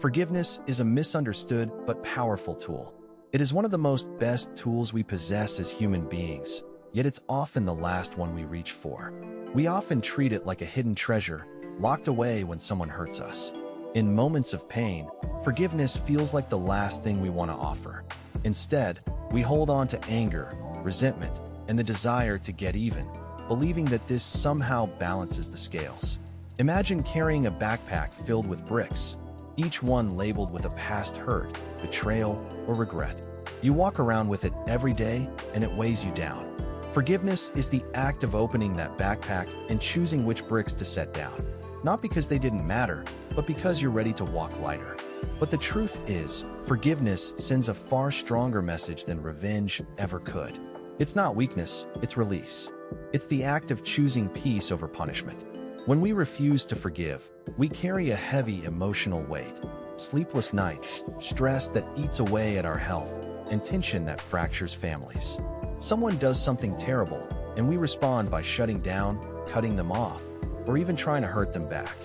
Forgiveness is a misunderstood but powerful tool. It is one of the best tools we possess as human beings, yet it's often the last one we reach for. We often treat it like a hidden treasure, locked away when someone hurts us. In moments of pain, forgiveness feels like the last thing we want to offer. Instead, we hold on to anger, resentment, and the desire to get even, believing that this somehow balances the scales. Imagine carrying a backpack filled with bricks, each one labeled with a past hurt, betrayal, or regret. You walk around with it every day, and it weighs you down. Forgiveness is the act of opening that backpack and choosing which bricks to set down. Not because they didn't matter, but because you're ready to walk lighter. But the truth is, forgiveness sends a far stronger message than revenge ever could. It's not weakness, it's release. It's the act of choosing peace over punishment. When we refuse to forgive, we carry a heavy emotional weight. Sleepless nights, stress that eats away at our health, and tension that fractures families. Someone does something terrible, and we respond by shutting down, cutting them off, or even trying to hurt them back.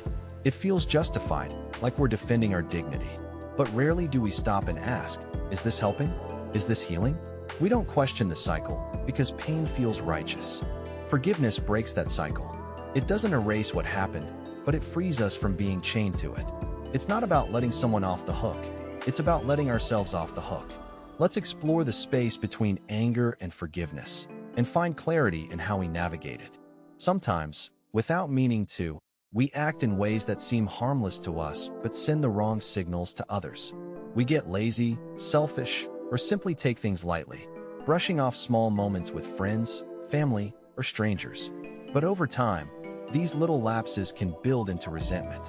It feels justified, like we're defending our dignity. But rarely do we stop and ask, is this helping? Is this healing? We don't question the cycle, because pain feels righteous. Forgiveness breaks that cycle. It doesn't erase what happened, but it frees us from being chained to it. It's not about letting someone off the hook. It's about letting ourselves off the hook. Let's explore the space between anger and forgiveness, and find clarity in how we navigate it. Sometimes, without meaning to, we act in ways that seem harmless to us but send the wrong signals to others. We get lazy, selfish, or simply take things lightly, brushing off small moments with friends, family, or strangers. But over time, these little lapses can build into resentment.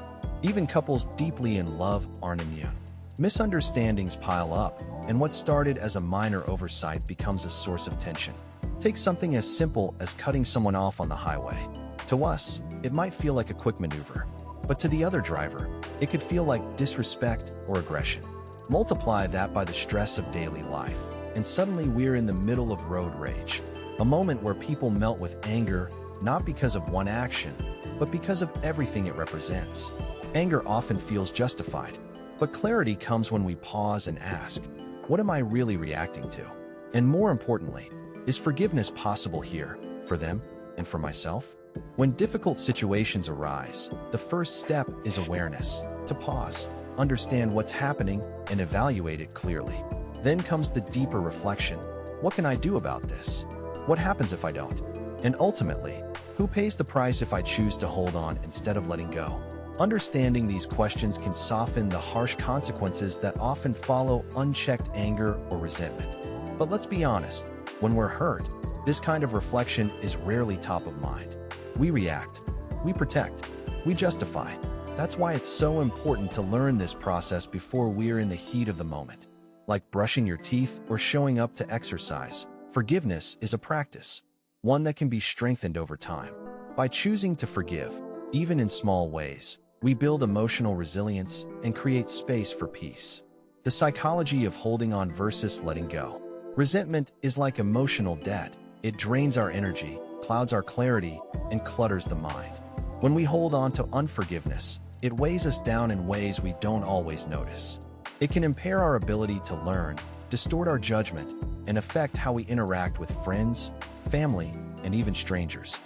Even couples deeply in love aren't immune. Misunderstandings pile up, and what started as a minor oversight becomes a source of tension. Take something as simple as cutting someone off on the highway. To us, it might feel like a quick maneuver, but to the other driver, it could feel like disrespect or aggression. Multiply that by the stress of daily life, and suddenly we're in the middle of road rage, a moment where people melt with anger, not because of one action, but because of everything it represents. Anger often feels justified, but clarity comes when we pause and ask, what am I really reacting to? And more importantly, is forgiveness possible here, for them, and for myself? When difficult situations arise, the first step is awareness, to pause, understand what's happening, and evaluate it clearly. Then comes the deeper reflection. What can I do about this? What happens if I don't? And ultimately, who pays the price if I choose to hold on instead of letting go? Understanding these questions can soften the harsh consequences that often follow unchecked anger or resentment. But let's be honest, when we're hurt, this kind of reflection is rarely top of mind. We react, we protect, we justify. That's why it's so important to learn this process before we're in the heat of the moment. Like brushing your teeth or showing up to exercise, forgiveness is a practice, one that can be strengthened over time. By choosing to forgive, even in small ways, we build emotional resilience and create space for peace. The psychology of holding on versus letting go. Resentment is like emotional debt. It drains our energy, clouds our clarity, and clutters the mind. When we hold on to unforgiveness, it weighs us down in ways we don't always notice. It can impair our ability to learn, distort our judgment, and affect how we interact with friends, family, and even strangers.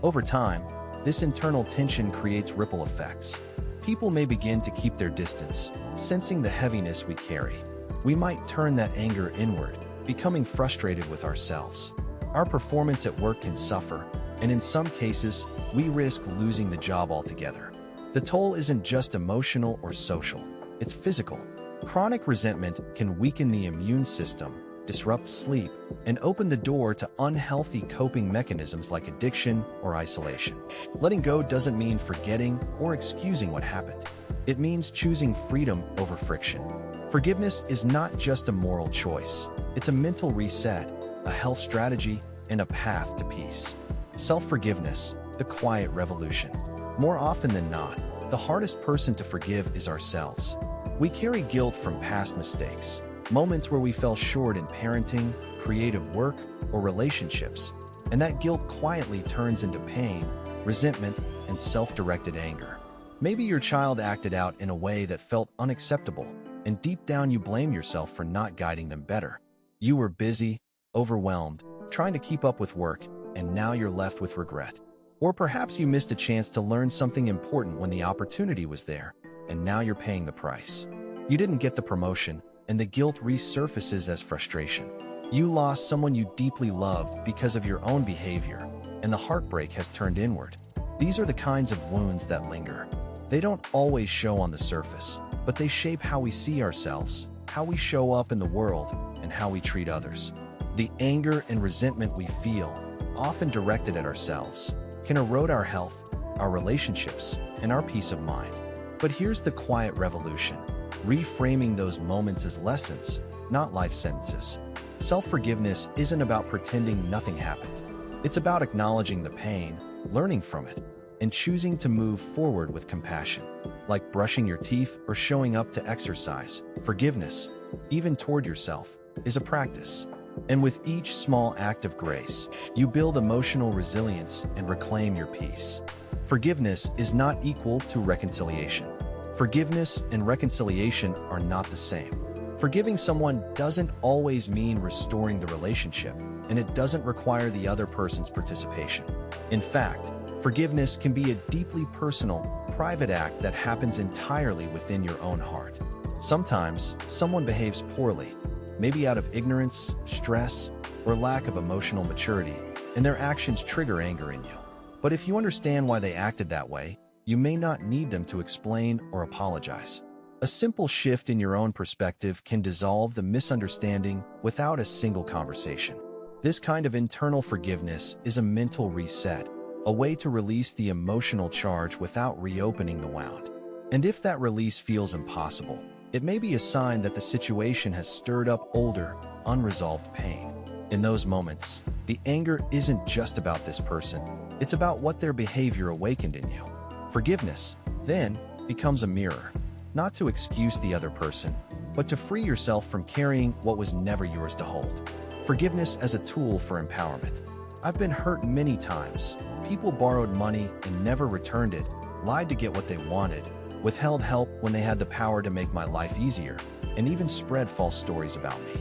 Over time, this internal tension creates ripple effects. People may begin to keep their distance, sensing the heaviness we carry. We might turn that anger inward, becoming frustrated with ourselves. Our performance at work can suffer, and in some cases, we risk losing the job altogether. The toll isn't just emotional or social, it's physical. Chronic resentment can weaken the immune system, disrupt sleep, and open the door to unhealthy coping mechanisms like addiction or isolation. Letting go doesn't mean forgetting or excusing what happened. It means choosing freedom over friction. Forgiveness is not just a moral choice. It's a mental reset, a health strategy, and a path to peace. Self-forgiveness, the quiet revolution. More often than not, the hardest person to forgive is ourselves. We carry guilt from past mistakes, moments where we fell short in parenting, creative work, or relationships, and that guilt quietly turns into pain, resentment, and self-directed anger. Maybe your child acted out in a way that felt unacceptable, and deep down you blame yourself for not guiding them better. You were busy, overwhelmed, trying to keep up with work, and now you're left with regret. Or perhaps you missed a chance to learn something important when the opportunity was there, and now you're paying the price. You didn't get the promotion, and the guilt resurfaces as frustration. You lost someone you deeply loved because of your own behavior, and the heartbreak has turned inward. These are the kinds of wounds that linger. They don't always show on the surface, but they shape how we see ourselves, how we show up in the world, and how we treat others. The anger and resentment we feel, often directed at ourselves, can erode our health, our relationships, and our peace of mind. But here's the quiet revolution: reframing those moments as lessons, not life sentences. Self-forgiveness isn't about pretending nothing happened. It's about acknowledging the pain, learning from it, and choosing to move forward with compassion. Like brushing your teeth or showing up to exercise, forgiveness, even toward yourself, is a practice. And with each small act of grace, you build emotional resilience and reclaim your peace. Forgiveness is not equal to reconciliation. Forgiveness and reconciliation are not the same. Forgiving someone doesn't always mean restoring the relationship, and it doesn't require the other person's participation. In fact, forgiveness can be a deeply personal, private act that happens entirely within your own heart. Sometimes, someone behaves poorly, maybe out of ignorance, stress, or lack of emotional maturity, and their actions trigger anger in you. But if you understand why they acted that way, you may not need them to explain or apologize. A simple shift in your own perspective can dissolve the misunderstanding without a single conversation. This kind of internal forgiveness is a mental reset, a way to release the emotional charge without reopening the wound. And if that release feels impossible, it may be a sign that the situation has stirred up older, unresolved pain. In those moments, the anger isn't just about this person, it's about what their behavior awakened in you. Forgiveness, then, becomes a mirror, not to excuse the other person, but to free yourself from carrying what was never yours to hold. Forgiveness as a tool for empowerment. I've been hurt many times. People borrowed money and never returned it, lied to get what they wanted, withheld help when they had the power to make my life easier, and even spread false stories about me.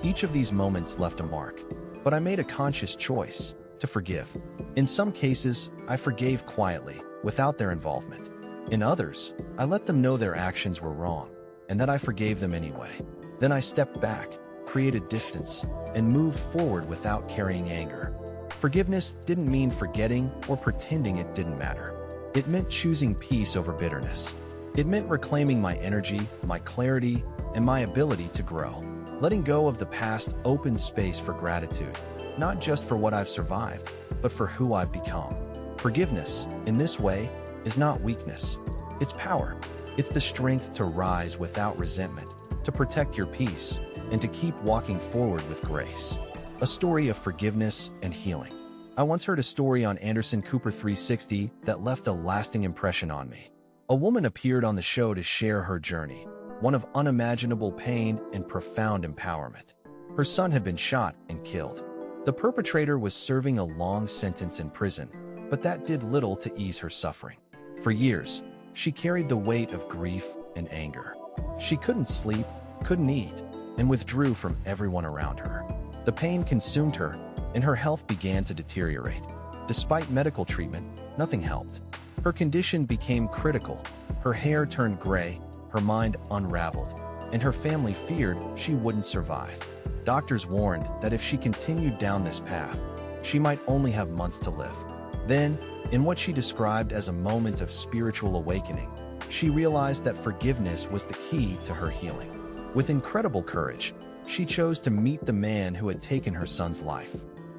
Each of these moments left a mark, but I made a conscious choice to forgive. In some cases, I forgave quietly, without their involvement. In others, I let them know their actions were wrong, and that I forgave them anyway. Then I stepped back, created distance, and moved forward without carrying anger. Forgiveness didn't mean forgetting or pretending it didn't matter. It meant choosing peace over bitterness. It meant reclaiming my energy, my clarity, and my ability to grow. Letting go of the past opened space for gratitude, not just for what I've survived, but for who I've become. Forgiveness, in this way, is not weakness. It's power. It's the strength to rise without resentment, to protect your peace, and to keep walking forward with grace. A story of forgiveness and healing. I once heard a story on Anderson Cooper 360 that left a lasting impression on me. A woman appeared on the show to share her journey, one of unimaginable pain and profound empowerment. Her son had been shot and killed. The perpetrator was serving a long sentence in prison, but that did little to ease her suffering. For years, she carried the weight of grief and anger. She couldn't sleep, couldn't eat, and withdrew from everyone around her. The pain consumed her, and her health began to deteriorate. Despite medical treatment, nothing helped. Her condition became critical. Her hair turned gray, her mind unraveled, and her family feared she wouldn't survive. Doctors warned that if she continued down this path, she might only have months to live. Then, in what she described as a moment of spiritual awakening, she realized that forgiveness was the key to her healing. With incredible courage, she chose to meet the man who had taken her son's life.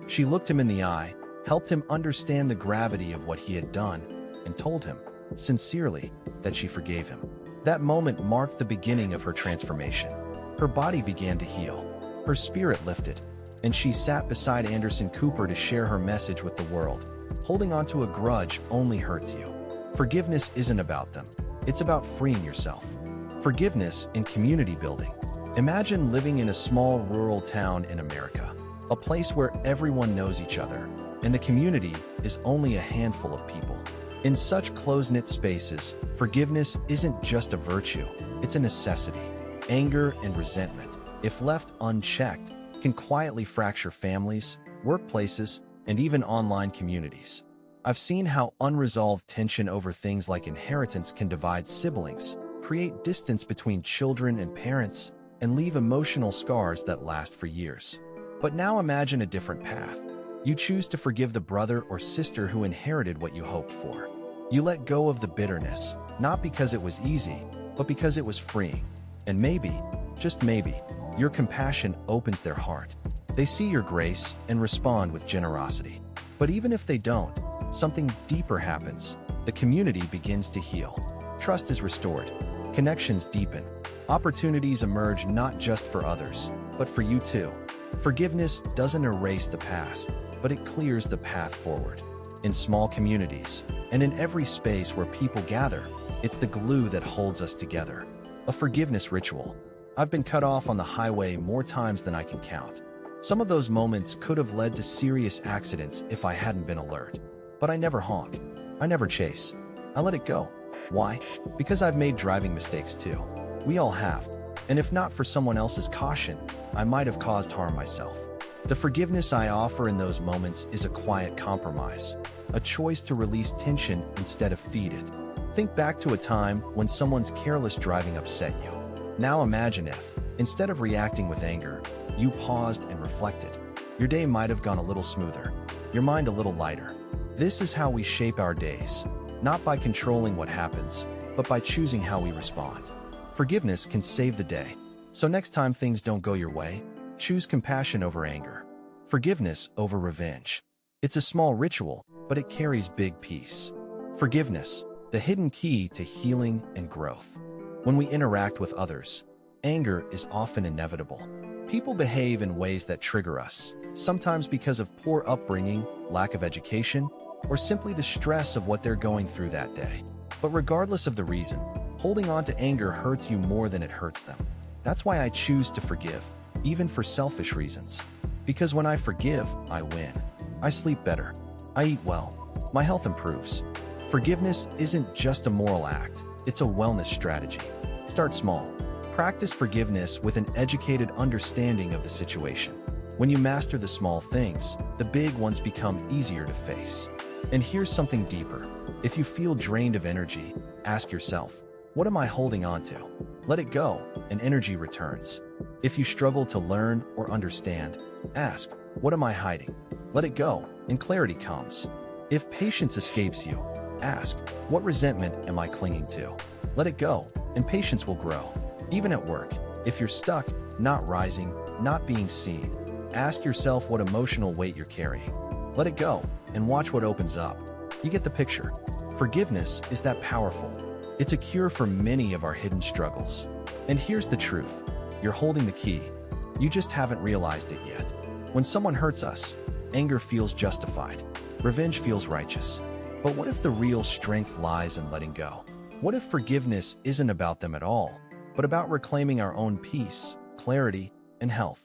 She looked him in the eye, helped him understand the gravity of what he had done, and told him, sincerely, that she forgave him. That moment marked the beginning of her transformation. Her body began to heal, her spirit lifted, and she sat beside Anderson Cooper to share her message with the world. Holding on to a grudge only hurts you. Forgiveness isn't about them. It's about freeing yourself. Forgiveness in community building. Imagine living in a small rural town in America, a place where everyone knows each other, and the community is only a handful of people. In such close-knit spaces, forgiveness isn't just a virtue, it's a necessity. Anger and resentment, if left unchecked, can quietly fracture families, workplaces, and even online communities. I've seen how unresolved tension over things like inheritance can divide siblings, create distance between children and parents, and leave emotional scars that last for years. But now imagine a different path. You choose to forgive the brother or sister who inherited what you hoped for. You let go of the bitterness, not because it was easy, but because it was freeing. And maybe, just maybe, your compassion opens their heart. They see your grace and respond with generosity. But even if they don't, something deeper happens. The community begins to heal. Trust is restored. Connections deepen. Opportunities emerge not just for others, but for you too. Forgiveness doesn't erase the past, but it clears the path forward. In small communities, and in every space where people gather, it's the glue that holds us together. A forgiveness ritual. I've been cut off on the highway more times than I can count. Some of those moments could have led to serious accidents if I hadn't been alert. But I never honk. I never chase. I let it go. Why? Because I've made driving mistakes too. We all have. And if not for someone else's caution, I might have caused harm myself. The forgiveness I offer in those moments is a quiet compromise, a choice to release tension instead of feed it. Think back to a time when someone's careless driving upset you. Now imagine if, instead of reacting with anger, you paused and reflected. Your day might have gone a little smoother, your mind a little lighter. This is how we shape our days, not by controlling what happens, but by choosing how we respond. Forgiveness can save the day. So next time things don't go your way, choose compassion over anger. Forgiveness over revenge. It's a small ritual, but it carries big peace. Forgiveness, the hidden key to healing and growth. When we interact with others, anger is often inevitable. People behave in ways that trigger us, sometimes because of poor upbringing, lack of education, or simply the stress of what they're going through that day. But regardless of the reason, holding on to anger hurts you more than it hurts them. That's why I choose to forgive, even for selfish reasons. Because when I forgive, I win. I sleep better. I eat well. My health improves. Forgiveness isn't just a moral act, it's a wellness strategy. Start small. Practice forgiveness with an educated understanding of the situation. When you master the small things, the big ones become easier to face. And here's something deeper. If you feel drained of energy, ask yourself, what am I holding on to? Let it go, and energy returns. If you struggle to learn or understand, ask, what am I hiding? Let it go, and clarity comes. If patience escapes you, ask, what resentment am I clinging to? Let it go, and patience will grow. Even at work, if you're stuck, not rising, not being seen, ask yourself what emotional weight you're carrying. Let it go, and watch what opens up. You get the picture. Forgiveness is that powerful. It's a cure for many of our hidden struggles. And here's the truth. You're holding the key. You just haven't realized it yet. When someone hurts us, anger feels justified. Revenge feels righteous. But what if the real strength lies in letting go? What if forgiveness isn't about them at all, but about reclaiming our own peace, clarity, and health?